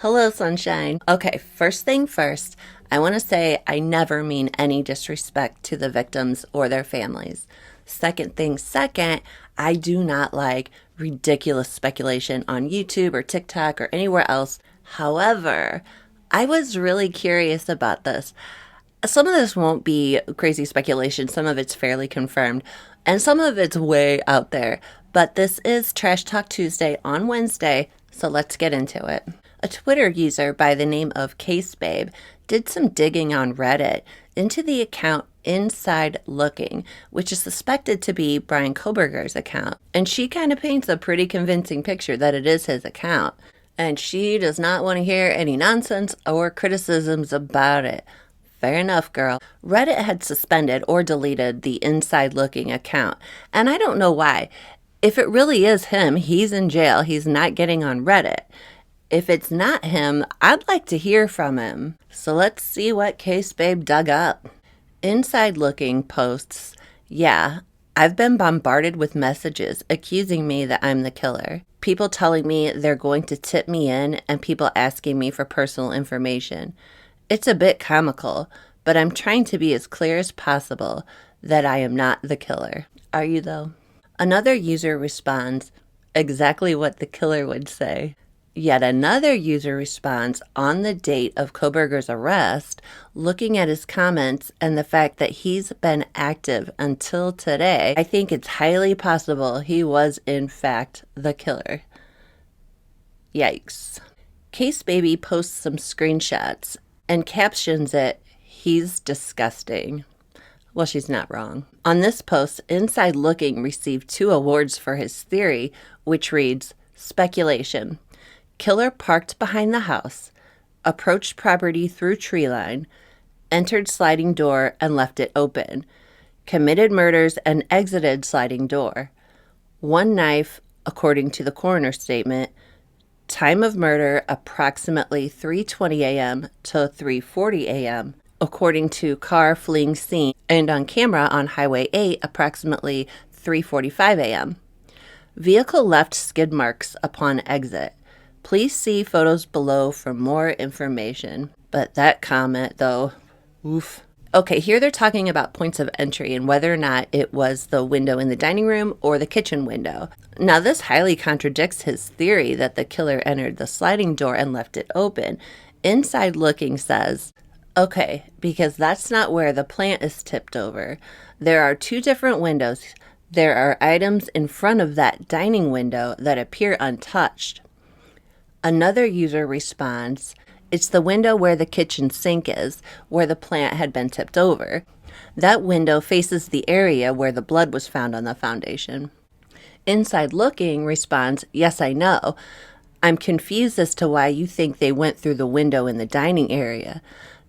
Hello, sunshine. Okay, first thing first, I want to say I never mean any disrespect to the victims or their families. Second thing second, I do not like ridiculous speculation on YouTube or TikTok or anywhere else. However, I was really curious about this. Some of this won't be crazy speculation, some of it's fairly confirmed, and some of it's way out there. But this is Trash Talk Tuesday on Wednesday, so let's get into it. A Twitter user by the name of CaseBabe did some digging on Reddit into the account Inside Looking, which is suspected to be Bryan Kohberger'S account. And she kind of paints a pretty convincing picture that it is his account. And she does not want to hear any nonsense or criticisms about it. Fair enough, girl. Reddit had suspended or deleted the Inside Looking account, and I don't know why. If it really is him, he's in jail. He's not getting on Reddit. If it's not him, I'd like to hear from him. So let's see what CaseBabe dug up. Inside Looking posts, "Yeah, I've been bombarded with messages accusing me that I'm the killer. People telling me they're going to tip me in and people asking me for personal information. It's a bit comical, but I'm trying to be as clear as possible that I am not the killer. Are you though?" Another user responds, exactly what the killer would say. Yet another user responds on the date of Kohberger's arrest, looking at his comments and the fact that he's been active until today. I think it's highly possible he was in fact the killer. Yikes. CaseBaby posts some screenshots and captions it, "He's disgusting." Well, she's not wrong. On this post, Inside Looking received 2 awards for his theory, which reads, "Speculation. Killer parked behind the house, approached property through tree line, entered sliding door and left it open, committed murders and exited sliding door. 1 knife, according to the coroner's statement. Time of murder approximately 3:20 a.m. to 3:40 a.m. according to car fleeing scene and on camera on Highway 8 approximately 3:45 a.m. Vehicle left skid marks upon exit. Please see photos below for more information." But that comment, though, oof. Okay, here they're talking about points of entry and whether or not it was the window in the dining room or the kitchen window. Now, this highly contradicts his theory that the killer entered the sliding door and left it open. Inside Looking says, okay, because that's not where the plant is tipped over. There are 2 different windows. There are items in front of that dining window that appear untouched. Another user responds, "It's the window where the kitchen sink is, where the plant had been tipped over. That window faces the area where the blood was found on the foundation." Inside Looking responds, "Yes, I know. I'm confused as to why you think they went through the window in the dining area.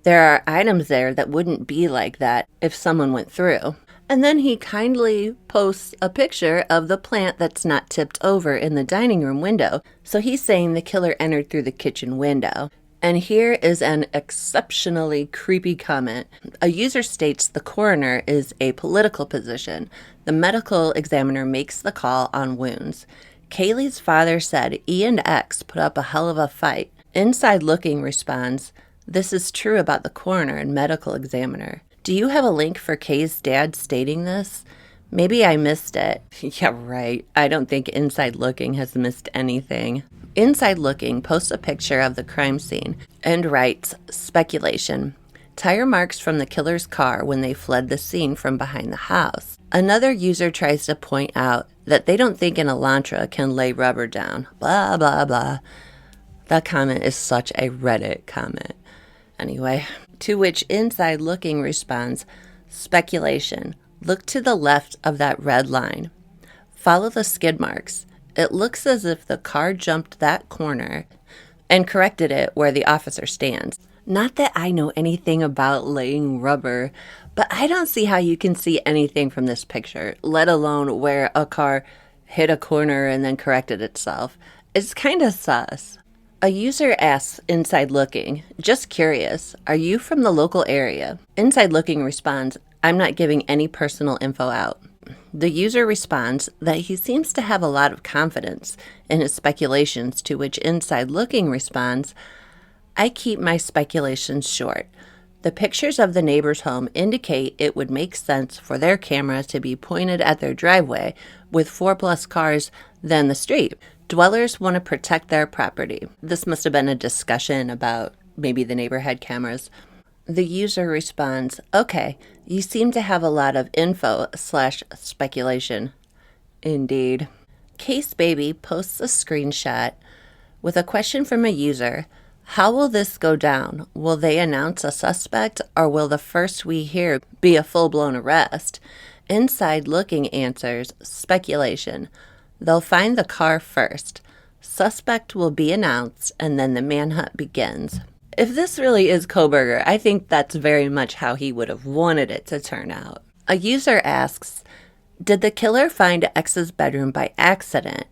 There are items there that wouldn't be like that if someone went through." And then he kindly posts a picture of the plant that's not tipped over in the dining room window. So he's saying the killer entered through the kitchen window. And here is an exceptionally creepy comment. A user states the coroner is a political position. The medical examiner makes the call on wounds. Kaylee's father said E and X put up a hell of a fight. Inside Looking responds, "This is true about the coroner and medical examiner. Do you have a link for Kay's dad stating this? Maybe I missed it." Yeah, right. I don't think Inside Looking has missed anything. Inside Looking posts a picture of the crime scene and writes, "Speculation. Tire marks from the killer's car when they fled the scene from behind the house." Another user tries to point out that they don't think an Elantra can lay rubber down. Blah, blah, blah. That comment is such a Reddit comment. Anyway, to which Inside Looking responds, "Speculation. Look to the left of that red line. Follow the skid marks. It looks as if the car jumped that corner and corrected it where the officer stands." Not that I know anything about laying rubber, but I don't see how you can see anything from this picture, let alone where a car hit a corner and then corrected itself. It's kind of sus. A user asks Inside Looking, "Just curious, are you from the local area?" Inside Looking responds, "I'm not giving any personal info out." The user responds that he seems to have a lot of confidence in his speculations, to which Inside Looking responds, I keep my speculations short. The pictures of the neighbor's home indicate it would make sense for their camera to be pointed at their driveway with 4+ cars than the street. Dwellers want to protect their property. This must have been a discussion about maybe the neighbor had cameras. The user responds, okay, you seem to have a lot of info/speculation. Indeed. Case Baby posts a screenshot with a question from a user. How will this go down? Will they announce a suspect, or will the first we hear be a full-blown arrest? Inside Looking answers, speculation. They'll find the car first. Suspect will be announced, and then the manhunt begins. If this really is Kohberger, I think that's very much how he would have wanted it to turn out. A user asks, did the killer find X's bedroom by accident?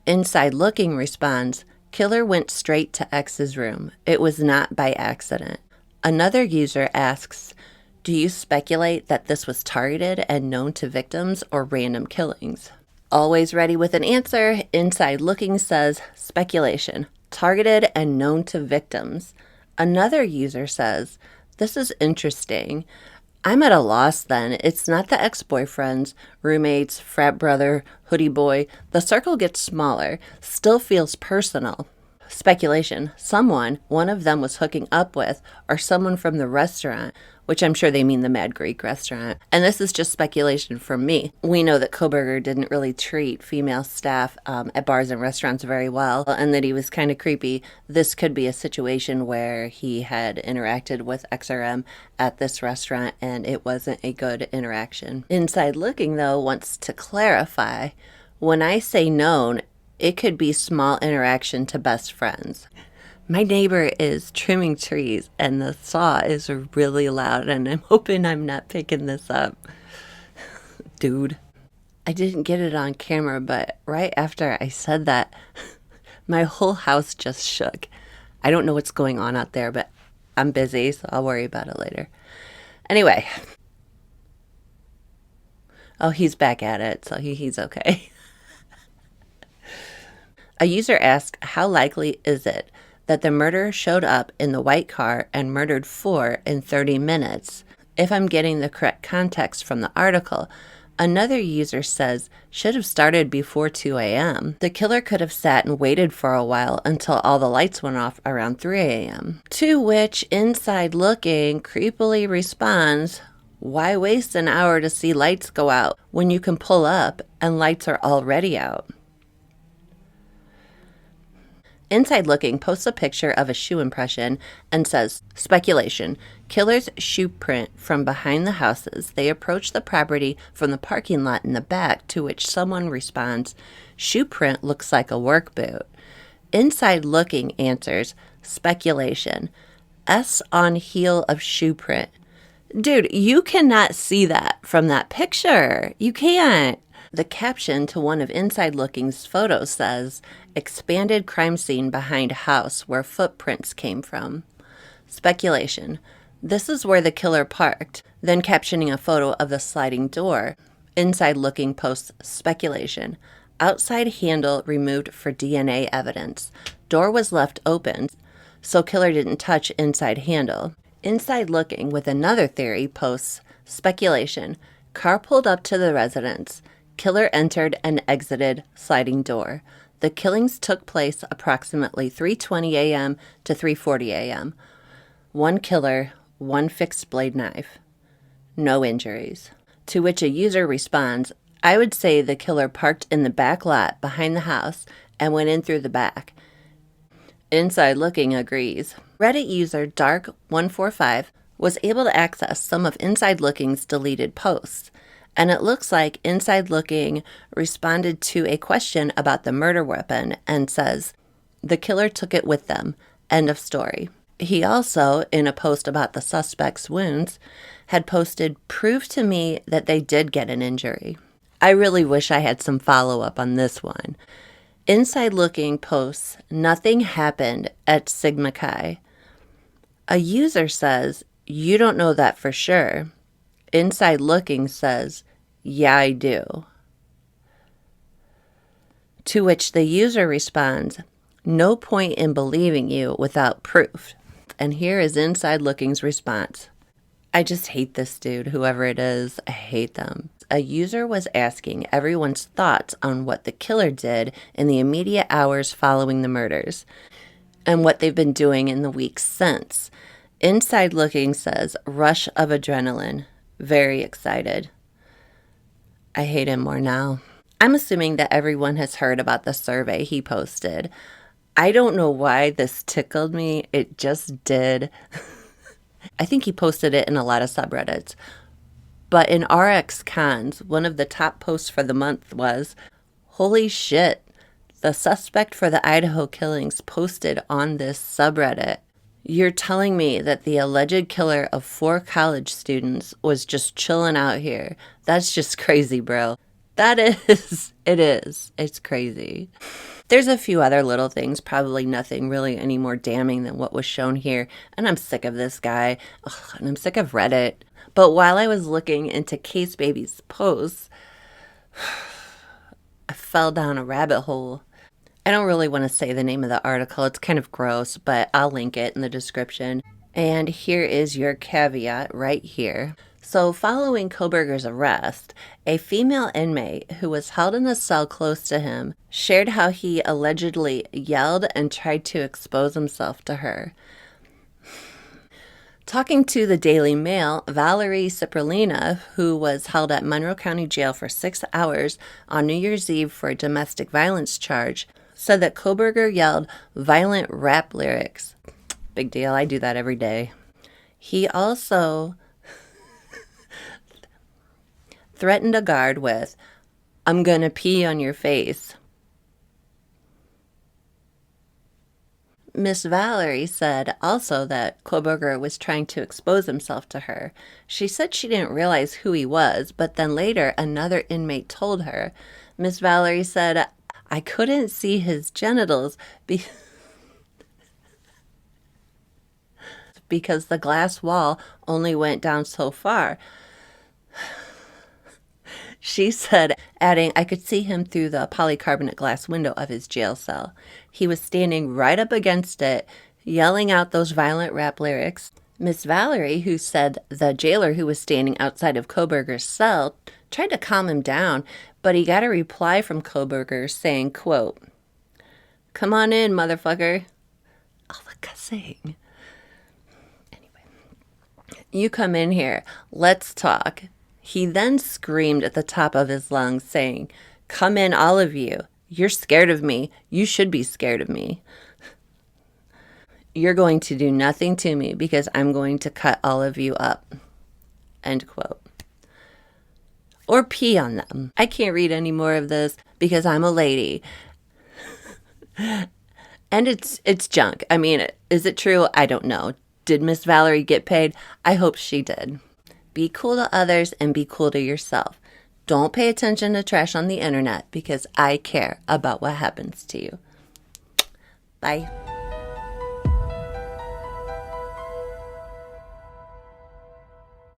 Inside Looking responds, killer went straight to X's room. It was not by accident. Another user asks, do you speculate that this was targeted and known to victims or random killings? Always ready with an answer, Inside Looking says, speculation, targeted and known to victims. Another user says, this is interesting. I'm at a loss then. It's not the ex-boyfriends, roommates, frat brother, hoodie boy. The circle gets smaller, still feels personal. Speculation. Someone one of them was hooking up with, or someone from the restaurant, which I'm sure they mean the Mad Greek restaurant. And this is just speculation from me. We know that Kohberger didn't really treat female staff at bars and restaurants very well, and that he was kind of creepy. This could be a situation where he had interacted with XRM at this restaurant, and it wasn't a good interaction. Inside Looking, though, wants to clarify, when I say known, it could be small interaction to best friends. My neighbor is trimming trees and the saw is really loud, and I'm hoping I'm not picking this up. Dude. I didn't get it on camera, but right after I said that, my whole house just shook. I don't know what's going on out there, but I'm busy, so I'll worry about it later. Anyway. Oh, he's back at it, so he's okay. A user asked, how likely is it that the murderer showed up in the white car and murdered 4 in 30 minutes? If I'm getting the correct context from the article, another user says, should have started before 2 a.m. The killer could have sat and waited for a while until all the lights went off around 3 a.m. To which Inside Looking creepily responds, why waste an hour to see lights go out when you can pull up and lights are already out? Inside Looking posts a picture of a shoe impression and says, speculation, killer's shoe print from behind the houses. They approach the property from the parking lot in the back, to which someone responds, shoe print looks like a work boot. Inside Looking answers, speculation, S on heel of shoe print. Dude, you cannot see that from that picture. You can't. The caption to one of Inside Looking's photos says, expanded crime scene behind house where footprints came from. Speculation. This is where the killer parked. Then captioning a photo of the sliding door. Inside Looking posts speculation. Outside handle removed for DNA evidence. Door was left open, so killer didn't touch inside handle. Inside Looking with another theory posts speculation. Car pulled up to the residence. Killer entered and exited sliding door. The killings took place approximately 3:20 a.m. to 3:40 a.m. One killer, one fixed blade knife. No injuries. To which a user responds, I would say the killer parked in the back lot behind the house and went in through the back. Inside Looking agrees. Reddit user Dark145 was able to access some of Inside Looking's deleted posts. And it looks like Inside Looking responded to a question about the murder weapon and says, the killer took it with them. End of story. He also, in a post about the suspect's wounds, had posted, prove to me that they did get an injury. I really wish I had some follow-up on this one. Inside Looking posts, nothing happened at Sigma Chi. A user says, you don't know that for sure. Inside Looking says, yeah, I do. To which the user responds, no point in believing you without proof. and here is Inside Looking's response. I just hate this dude, whoever it is. I hate them. A user was asking everyone's thoughts on what the killer did in the immediate hours following the murders and what they've been doing in the weeks since. Inside Looking says, rush of adrenaline. Very excited. I hate him more now. I'm assuming that everyone has heard about the survey he posted. I don't know why this tickled me. It just did. I think he posted it in a lot of subreddits. But in RX Cons, one of the top posts for the month was, holy shit, the suspect for the Idaho killings posted on this subreddit. You're telling me that the alleged killer of 4 college students was just chilling out here. That's just crazy, bro. That is. It is. It's crazy. There's a few other little things, probably nothing really any more damning than what was shown here, and I'm sick of this guy, and I'm sick of Reddit. But while I was looking into Case Baby's posts, I fell down a rabbit hole. I don't really want to say the name of the article. It's kind of gross, but I'll link it in the description. And here is your caveat right here. So following Kohberger's arrest, a female inmate who was held in a cell close to him shared how he allegedly yelled and tried to expose himself to her. Talking to the Daily Mail, Valerie Cipollina, who was held at Monroe County Jail for 6 hours on New Year's Eve for a domestic violence charge, said that Kohberger yelled violent rap lyrics. Big deal. I do that every day. He also threatened a guard with, I'm gonna pee on your face. Miss Valerie said also that Kohberger was trying to expose himself to her. She said she didn't realize who he was, but then later another inmate told her. Miss Valerie said, I couldn't see his genitals because the glass wall only went down so far. She said, adding, I could see him through the polycarbonate glass window of his jail cell. He was standing right up against it, yelling out those violent rap lyrics. Miss Valerie, who said the jailer who was standing outside of Kohberger's cell, tried to calm him down, but he got a reply from Kohberger saying, quote, come on in, motherfucker. Oh, the cussing. Anyway, you come in here. Let's talk. He then screamed at the top of his lungs, saying, come in, all of you. You're scared of me. You should be scared of me. You're going to do nothing to me because I'm going to cut all of you up. End quote. Or pee on them. I can't read any more of this because I'm a lady. And it's junk. I mean, is it true? I don't know. Did Miss Valerie get paid? I hope she did. Be cool to others and be cool to yourself. Don't pay attention to trash on the internet because I care about what happens to you. Bye.